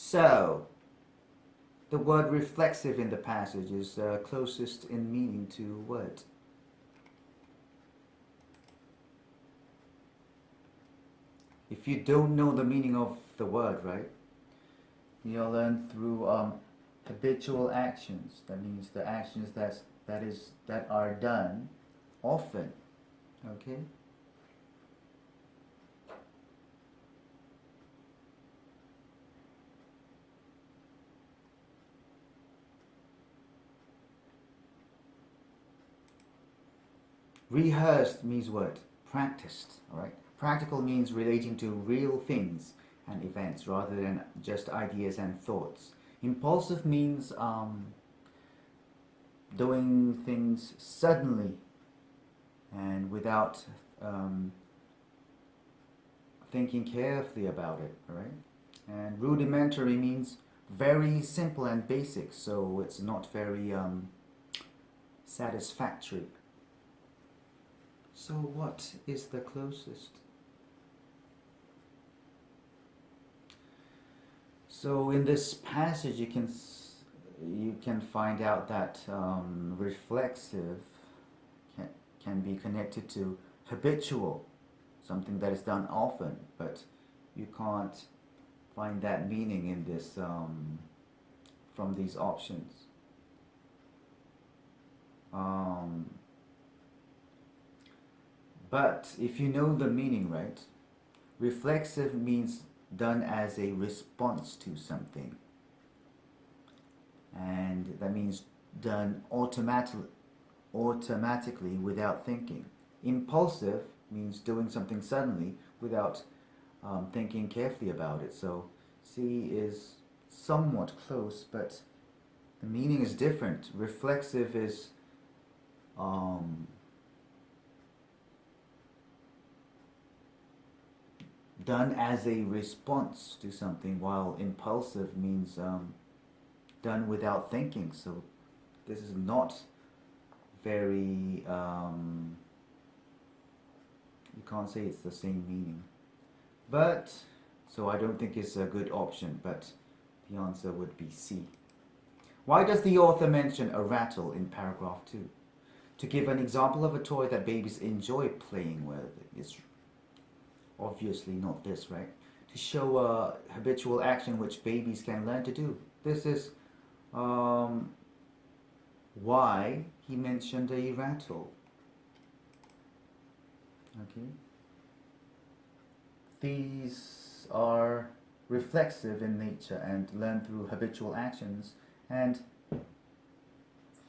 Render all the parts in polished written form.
So, the word reflexive in the passage is closest in meaning to what? If you don't know the meaning of the word, right, you'll learn through habitual actions. That means the actions that are done often. Okay. Rehearsed means what? Practiced. All right. Practical means relating to real things and events rather than just ideas and thoughts. Impulsive means doing things suddenly and without thinking carefully about it, right? And rudimentary means very simple and basic, so it's not very satisfactory. So what is the closest? So in this passage you can find out that reflexive can be connected to habitual, something that is done often, but you can't find that meaning in this from these options. But if you know the meaning, right, reflexive means done as a response to something, and that means done automatically without thinking. Impulsive means doing something suddenly without thinking carefully about it. So C is somewhat close, but the meaning is different. Reflexive is done as a response to something, while impulsive means done without thinking. So this is not very, you can't say it's the same meaning. But, so I don't think it's a good option, but the answer would be C. Why does the author mention a rattle in paragraph 2? To give an example of a toy that babies enjoy playing with. It's obviously not this, right? To show a habitual action which babies can learn to do. This is why he mentioned a rattle. Okay. These are reflexive in nature and learn through habitual actions. And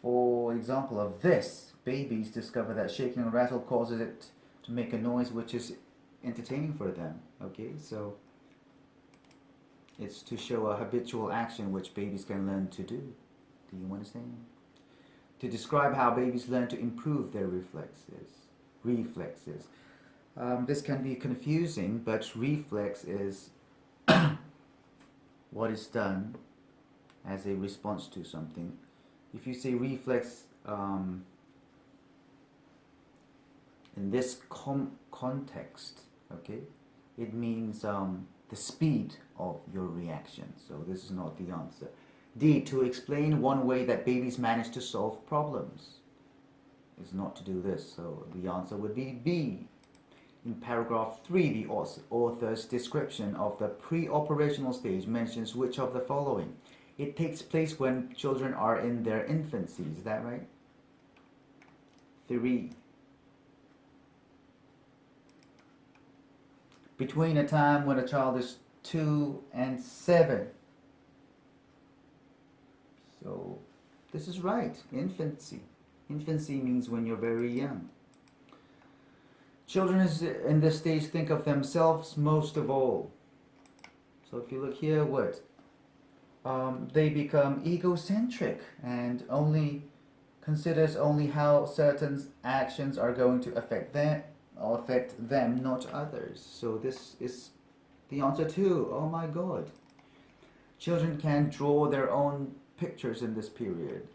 for example of this, babies discover that shaking a rattle causes it to make a noise which is entertaining for them. Okay, so it's to show a habitual action which babies can learn to do. Do you understand? To describe how babies learn to improve their reflexes. This can be confusing, but reflex is what is done as a response to something. If you say reflex in this context, okay, it means the speed of your reaction. So this is not the answer. D, to explain one way that babies manage to solve problems. Is not to do this, so the answer would be B. In paragraph 3, the author's description of the pre-operational stage mentions which of the following? It takes place when children are in their infancy, is that right? 3. Between a time when a child is 2 and 7. So this is right, infancy. Infancy means when you're very young. Children in this stage think of themselves most of all. So if you look here, what? They become egocentric and only considers only how certain actions are going to affect them, not others. So this is the answer too. Oh my God. Children can draw their own pictures in this period.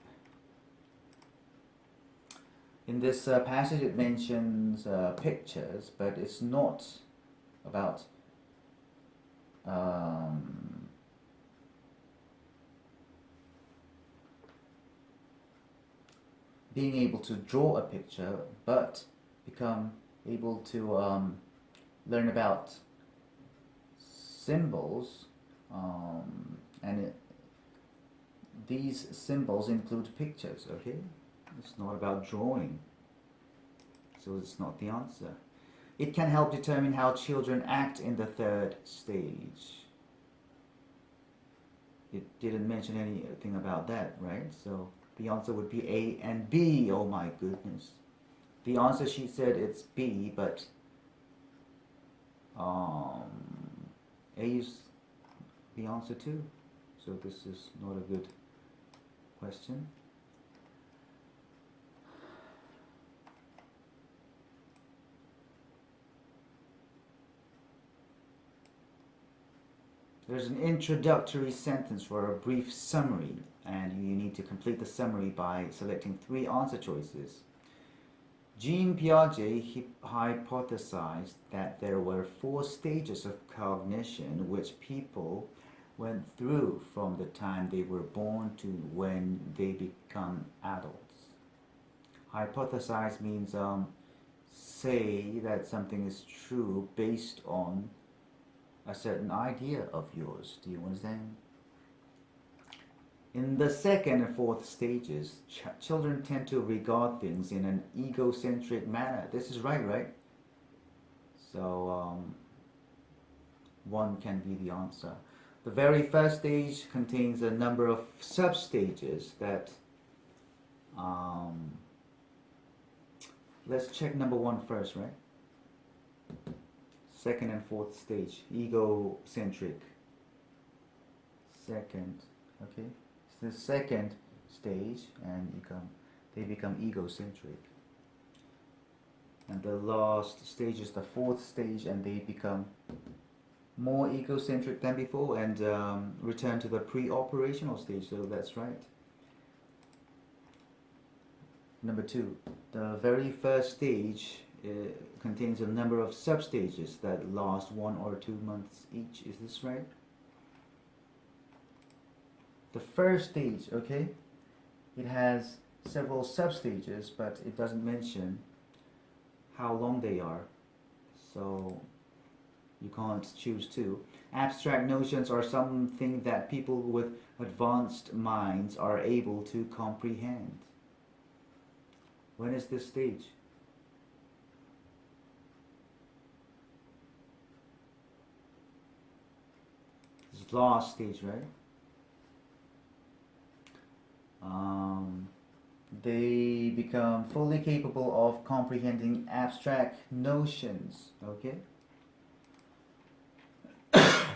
In this passage it mentions pictures, but it's not about being able to draw a picture, but become able to learn about symbols, and these symbols include pictures, okay? It's not about drawing, so it's not the answer. It can help determine how children act in the third stage. It didn't mention anything about that, right? So the answer would be A and B. Oh my goodness. The answer sheet said it's B, but A is the answer too. So this is not a good question. There's an introductory sentence for a brief summary, and you need to complete the summary by selecting 3 answer choices. Jean Piaget hypothesized that there were 4 stages of cognition which people went through from the time they were born to when they become adults. Hypothesize means say that something is true based on a certain idea of yours. Do you understand? In the second and fourth stages, children tend to regard things in an egocentric manner. This is right? So, 1 can be the answer. The very first stage contains a number of sub-stages that, let's check number 1 first, right? Second and fourth stage, egocentric. Second, okay? It's the second stage, and they become egocentric. And the last stage is the fourth stage, and they become more egocentric than before and return to the pre-operational stage. So that's right. Number 2, the very first stage contains a number of sub-stages that last 1 or 2 months each. Is this right? The first stage, okay, it has several sub-stages, but it doesn't mention how long they are, so you can't choose 2. Abstract notions are something that people with advanced minds are able to comprehend. When is this stage? This is last stage, right? They become fully capable of comprehending abstract notions, okay?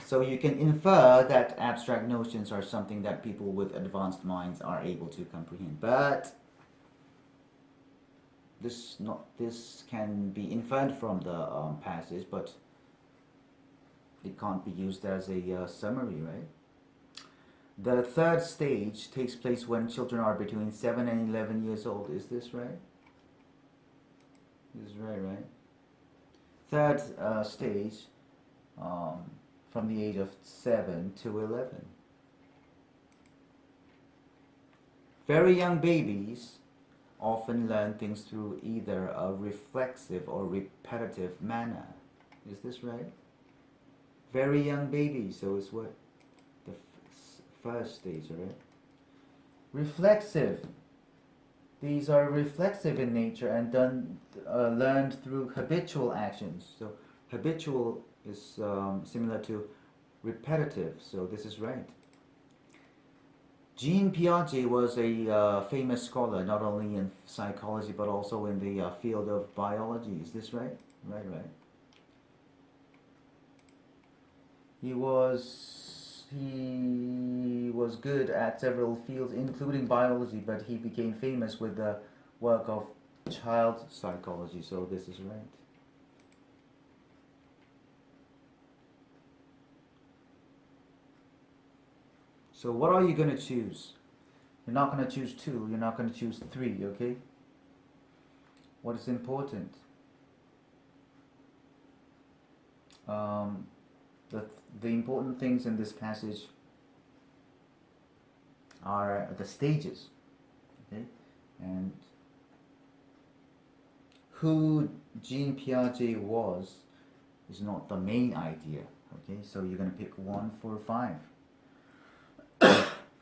So you can infer that abstract notions are something that people with advanced minds are able to comprehend, but this can be inferred from the passage, but it can't be used as a summary, right? The third stage takes place when children are between 7 and 11 years old. Is this right? This is right? Third stage, from the age of 7 to 11. Very young babies often learn things through either a reflexive or repetitive manner. Is this right? Very young babies, so it's what? The first stage, right? Reflexive. These are reflexive in nature and learned through habitual actions. So habitual is similar to repetitive, so this is right. Jean Piaget was a famous scholar, not only in psychology but also in the field of biology. Is this right? Right. He was good at several fields, including biology, but he became famous with the work of child psychology, so this is right. So what are you going to choose? You're not going to choose 2, you're not going to choose 3, okay? What is important? The important things in this passage are the stages, okay? And who Jean Piaget was is not the main idea. Okay, so you're gonna pick 1 for 5.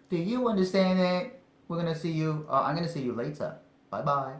Do you understand it? We're gonna see you. I'm gonna see you later. Bye bye.